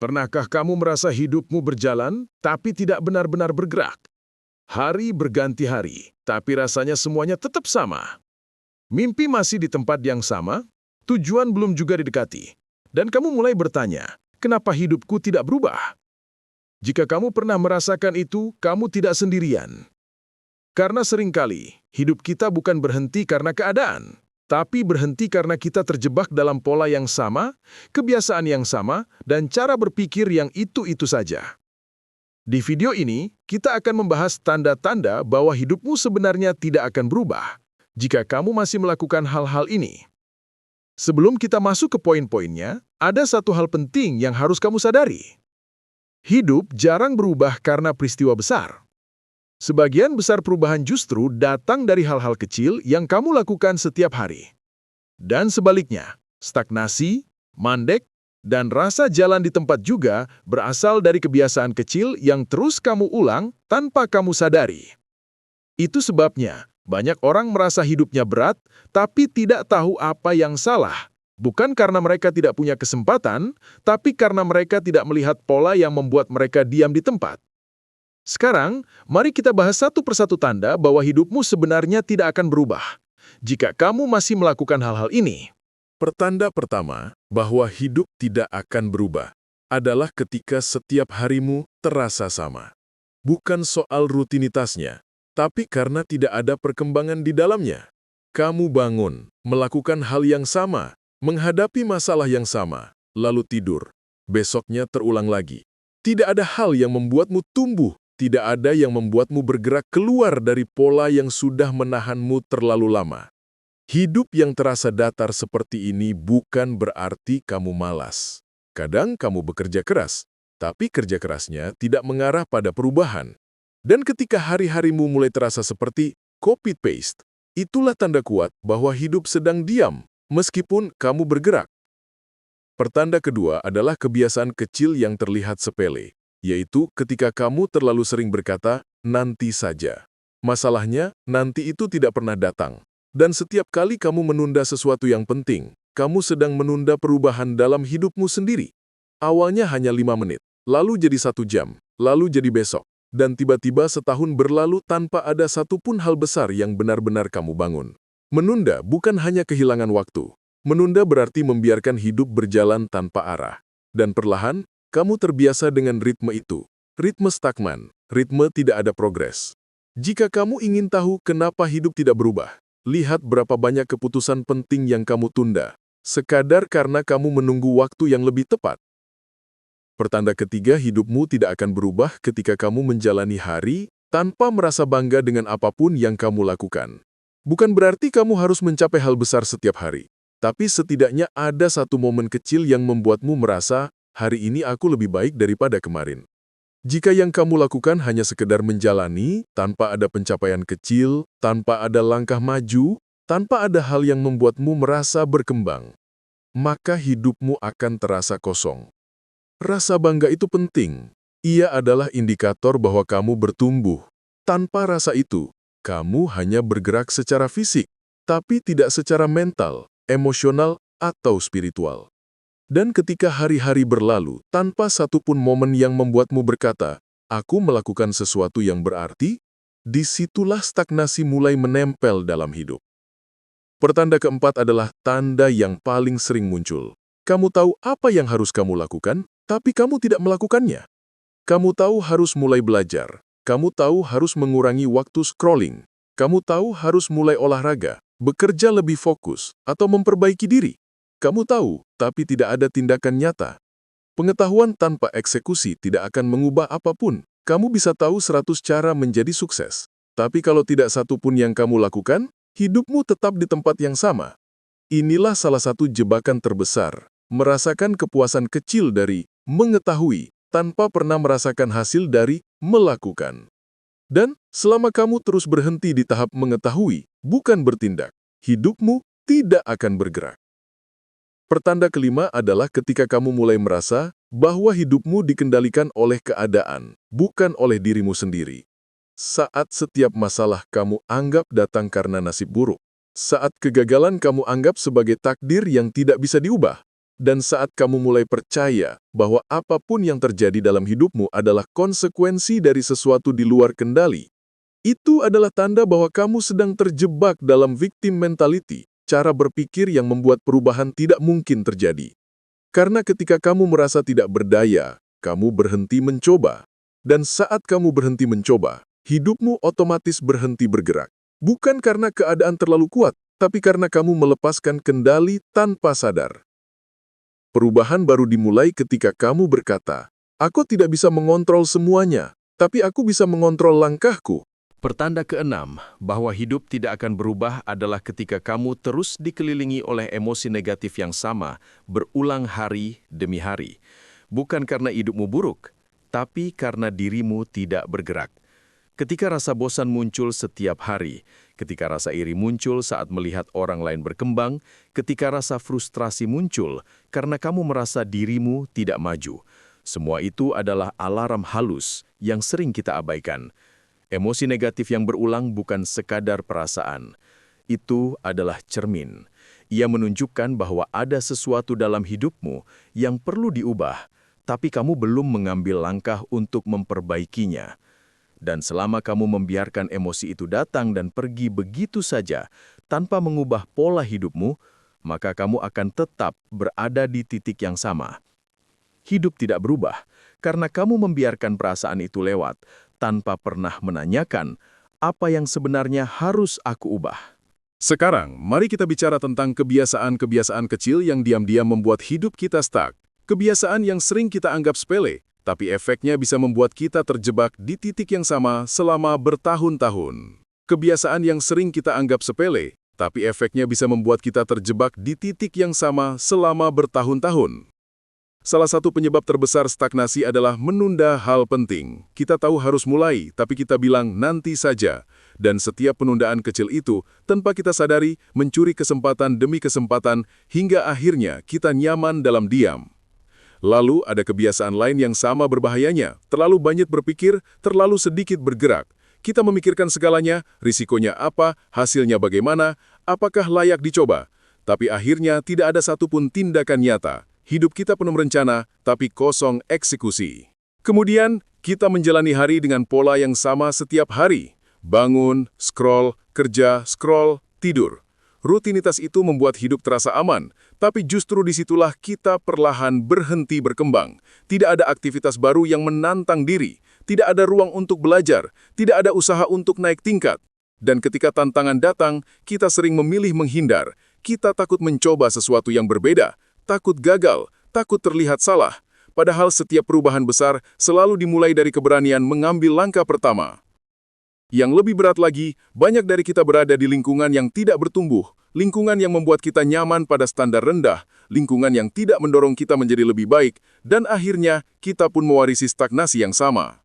Pernahkah kamu merasa hidupmu berjalan, tapi tidak benar-benar bergerak? Hari berganti hari, tapi rasanya semuanya tetap sama. Mimpi masih di tempat yang sama, tujuan belum juga didekati. Dan kamu mulai bertanya, kenapa hidupku tidak berubah? Jika kamu pernah merasakan itu, kamu tidak sendirian. Karena seringkali, hidup kita bukan berhenti karena keadaan, tapi berhenti karena kita terjebak dalam pola yang sama, kebiasaan yang sama, dan cara berpikir yang itu-itu saja. Di video ini, kita akan membahas tanda-tanda bahwa hidupmu sebenarnya tidak akan berubah jika kamu masih melakukan hal-hal ini. Sebelum kita masuk ke poin-poinnya, ada satu hal penting yang harus kamu sadari. Hidup jarang berubah karena peristiwa besar. Sebagian besar perubahan justru datang dari hal-hal kecil yang kamu lakukan setiap hari. Dan sebaliknya, stagnasi, mandek, dan rasa jalan di tempat juga berasal dari kebiasaan kecil yang terus kamu ulang tanpa kamu sadari. Itu sebabnya banyak orang merasa hidupnya berat, tapi tidak tahu apa yang salah. Bukan karena mereka tidak punya kesempatan, tapi karena mereka tidak melihat pola yang membuat mereka diam di tempat. Sekarang, mari kita bahas satu persatu tanda bahwa hidupmu sebenarnya tidak akan berubah jika kamu masih melakukan hal-hal ini. Pertanda pertama bahwa hidup tidak akan berubah adalah ketika setiap harimu terasa sama. Bukan soal rutinitasnya, tapi karena tidak ada perkembangan di dalamnya. Kamu bangun, melakukan hal yang sama, menghadapi masalah yang sama, lalu tidur. Besoknya terulang lagi. Tidak ada hal yang membuatmu tumbuh, tidak ada yang membuatmu bergerak keluar dari pola yang sudah menahanmu terlalu lama. Hidup yang terasa datar seperti ini bukan berarti kamu malas. Kadang kamu bekerja keras, tapi kerja kerasnya tidak mengarah pada perubahan. Dan ketika hari-harimu mulai terasa seperti copy-paste, itulah tanda kuat bahwa hidup sedang diam, meskipun kamu bergerak. Pertanda kedua adalah kebiasaan kecil yang terlihat sepele, yaitu ketika kamu terlalu sering berkata, nanti saja. Masalahnya, nanti itu tidak pernah datang. Dan setiap kali kamu menunda sesuatu yang penting, kamu sedang menunda perubahan dalam hidupmu sendiri. Awalnya hanya 5 menit, lalu jadi 1 jam, lalu jadi besok. Dan tiba-tiba setahun berlalu tanpa ada satupun hal besar yang benar-benar kamu bangun. Menunda bukan hanya kehilangan waktu. Menunda berarti membiarkan hidup berjalan tanpa arah. Dan perlahan, kamu terbiasa dengan ritme itu. Ritme stagnan, ritme tidak ada progres. Jika kamu ingin tahu kenapa hidup tidak berubah, lihat berapa banyak keputusan penting yang kamu tunda, sekadar karena kamu menunggu waktu yang lebih tepat. Pertanda ketiga, hidupmu tidak akan berubah ketika kamu menjalani hari tanpa merasa bangga dengan apapun yang kamu lakukan. Bukan berarti kamu harus mencapai hal besar setiap hari, tapi setidaknya ada satu momen kecil yang membuatmu merasa, hari ini aku lebih baik daripada kemarin. Jika yang kamu lakukan hanya sekedar menjalani, tanpa ada pencapaian kecil, tanpa ada langkah maju, tanpa ada hal yang membuatmu merasa berkembang, maka hidupmu akan terasa kosong. Rasa bangga itu penting. Ia adalah indikator bahwa kamu bertumbuh. Tanpa rasa itu, kamu hanya bergerak secara fisik, tapi tidak secara mental, emosional, atau spiritual. Dan ketika hari-hari berlalu tanpa satupun momen yang membuatmu berkata, aku melakukan sesuatu yang berarti, disitulah stagnasi mulai menempel dalam hidup. Pertanda keempat adalah tanda yang paling sering muncul. Kamu tahu apa yang harus kamu lakukan, tapi kamu tidak melakukannya. Kamu tahu harus mulai belajar. Kamu tahu harus mengurangi waktu scrolling. Kamu tahu harus mulai olahraga, bekerja lebih fokus, atau memperbaiki diri. Kamu tahu, tapi tidak ada tindakan nyata. Pengetahuan tanpa eksekusi tidak akan mengubah apapun. Kamu bisa tahu 100 cara menjadi sukses. Tapi kalau tidak satu pun yang kamu lakukan, hidupmu tetap di tempat yang sama. Inilah salah satu jebakan terbesar. Merasakan kepuasan kecil dari mengetahui tanpa pernah merasakan hasil dari melakukan. Dan selama kamu terus berhenti di tahap mengetahui, bukan bertindak, hidupmu tidak akan bergerak. Pertanda kelima adalah ketika kamu mulai merasa bahwa hidupmu dikendalikan oleh keadaan, bukan oleh dirimu sendiri. Saat setiap masalah kamu anggap datang karena nasib buruk. Saat kegagalan kamu anggap sebagai takdir yang tidak bisa diubah. Dan saat kamu mulai percaya bahwa apapun yang terjadi dalam hidupmu adalah konsekuensi dari sesuatu di luar kendali, itu adalah tanda bahwa kamu sedang terjebak dalam victim mentality, cara berpikir yang membuat perubahan tidak mungkin terjadi. Karena ketika kamu merasa tidak berdaya, kamu berhenti mencoba. Dan saat kamu berhenti mencoba, hidupmu otomatis berhenti bergerak. Bukan karena keadaan terlalu kuat, tapi karena kamu melepaskan kendali tanpa sadar. Perubahan baru dimulai ketika kamu berkata, "Aku tidak bisa mengontrol semuanya, tapi aku bisa mengontrol langkahku." Pertanda keenam bahwa hidup tidak akan berubah adalah ketika kamu terus dikelilingi oleh emosi negatif yang sama, berulang hari demi hari. Bukan karena hidupmu buruk, tapi karena dirimu tidak bergerak. Ketika rasa bosan muncul setiap hari, ketika rasa iri muncul saat melihat orang lain berkembang, ketika rasa frustrasi muncul karena kamu merasa dirimu tidak maju. Semua itu adalah alarm halus yang sering kita abaikan. Emosi negatif yang berulang bukan sekadar perasaan. Itu adalah cermin. Ia menunjukkan bahwa ada sesuatu dalam hidupmu yang perlu diubah, tapi kamu belum mengambil langkah untuk memperbaikinya. Dan selama kamu membiarkan emosi itu datang dan pergi begitu saja, tanpa mengubah pola hidupmu, maka kamu akan tetap berada di titik yang sama. Hidup tidak berubah, karena kamu membiarkan perasaan itu lewat, tanpa pernah menanyakan, apa yang sebenarnya harus aku ubah. Sekarang, mari kita bicara tentang kebiasaan-kebiasaan kecil yang diam-diam membuat hidup kita stuck. Kebiasaan yang sering kita anggap sepele, tapi efeknya bisa membuat kita terjebak di titik yang sama selama bertahun-tahun. Kebiasaan yang sering kita anggap sepele, tapi efeknya bisa membuat kita terjebak di titik yang sama selama bertahun-tahun. Salah satu penyebab terbesar stagnasi adalah menunda hal penting. Kita tahu harus mulai, tapi kita bilang nanti saja. Dan setiap penundaan kecil itu, tanpa kita sadari, mencuri kesempatan demi kesempatan, hingga akhirnya kita nyaman dalam diam. Lalu ada kebiasaan lain yang sama berbahayanya, terlalu banyak berpikir, terlalu sedikit bergerak. Kita memikirkan segalanya, risikonya apa, hasilnya bagaimana, apakah layak dicoba. Tapi akhirnya tidak ada satupun tindakan nyata. Hidup kita penuh rencana, tapi kosong eksekusi. Kemudian, kita menjalani hari dengan pola yang sama setiap hari. Bangun, scroll, kerja, scroll, tidur. Rutinitas itu membuat hidup terasa aman, tapi justru disitulah kita perlahan berhenti berkembang. Tidak ada aktivitas baru yang menantang diri, tidak ada ruang untuk belajar, tidak ada usaha untuk naik tingkat. Dan ketika tantangan datang, kita sering memilih menghindar. Kita takut mencoba sesuatu yang berbeda, takut gagal, takut terlihat salah. Padahal setiap perubahan besar selalu dimulai dari keberanian mengambil langkah pertama. Yang lebih berat lagi, banyak dari kita berada di lingkungan yang tidak bertumbuh, lingkungan yang membuat kita nyaman pada standar rendah, lingkungan yang tidak mendorong kita menjadi lebih baik, dan akhirnya kita pun mewarisi stagnasi yang sama.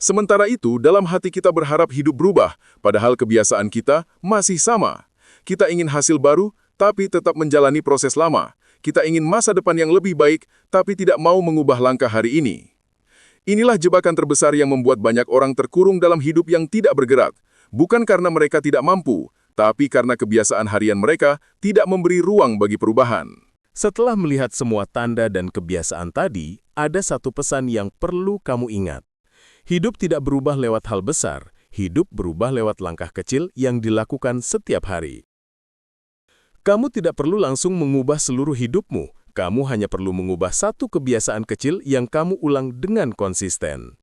Sementara itu, dalam hati kita berharap hidup berubah, padahal kebiasaan kita masih sama. Kita ingin hasil baru, tapi tetap menjalani proses lama. Kita ingin masa depan yang lebih baik, tapi tidak mau mengubah langkah hari ini. Inilah jebakan terbesar yang membuat banyak orang terkurung dalam hidup yang tidak bergerak. Bukan karena mereka tidak mampu, tapi karena kebiasaan harian mereka tidak memberi ruang bagi perubahan. Setelah melihat semua tanda dan kebiasaan tadi, ada satu pesan yang perlu kamu ingat. Hidup tidak berubah lewat hal besar, hidup berubah lewat langkah kecil yang dilakukan setiap hari. Kamu tidak perlu langsung mengubah seluruh hidupmu. Kamu hanya perlu mengubah satu kebiasaan kecil yang kamu ulang dengan konsisten.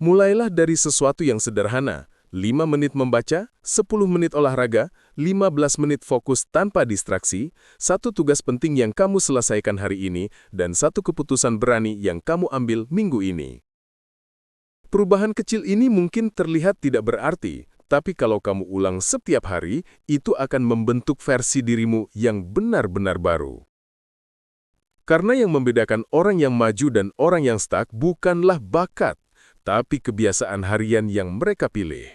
Mulailah dari sesuatu yang sederhana, 5 menit membaca, 10 menit olahraga, 15 menit fokus tanpa distraksi, satu tugas penting yang kamu selesaikan hari ini, dan satu keputusan berani yang kamu ambil minggu ini. Perubahan kecil ini mungkin terlihat tidak berarti, tapi kalau kamu ulang setiap hari, itu akan membentuk versi dirimu yang benar-benar baru. Karena yang membedakan orang yang maju dan orang yang stuck bukanlah bakat, tapi kebiasaan harian yang mereka pilih.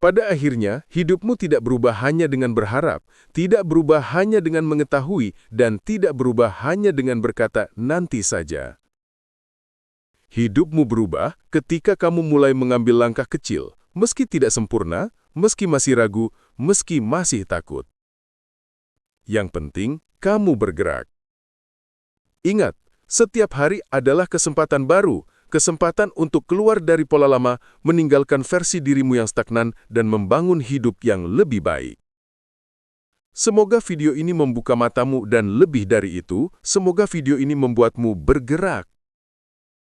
Pada akhirnya, hidupmu tidak berubah hanya dengan berharap, tidak berubah hanya dengan mengetahui, dan tidak berubah hanya dengan berkata nanti saja. Hidupmu berubah ketika kamu mulai mengambil langkah kecil, meski tidak sempurna, meski masih ragu, meski masih takut. Yang penting, kamu bergerak. Ingat, setiap hari adalah kesempatan baru, kesempatan untuk keluar dari pola lama, meninggalkan versi dirimu yang stagnan, dan membangun hidup yang lebih baik. Semoga video ini membuka matamu dan lebih dari itu, semoga video ini membuatmu bergerak.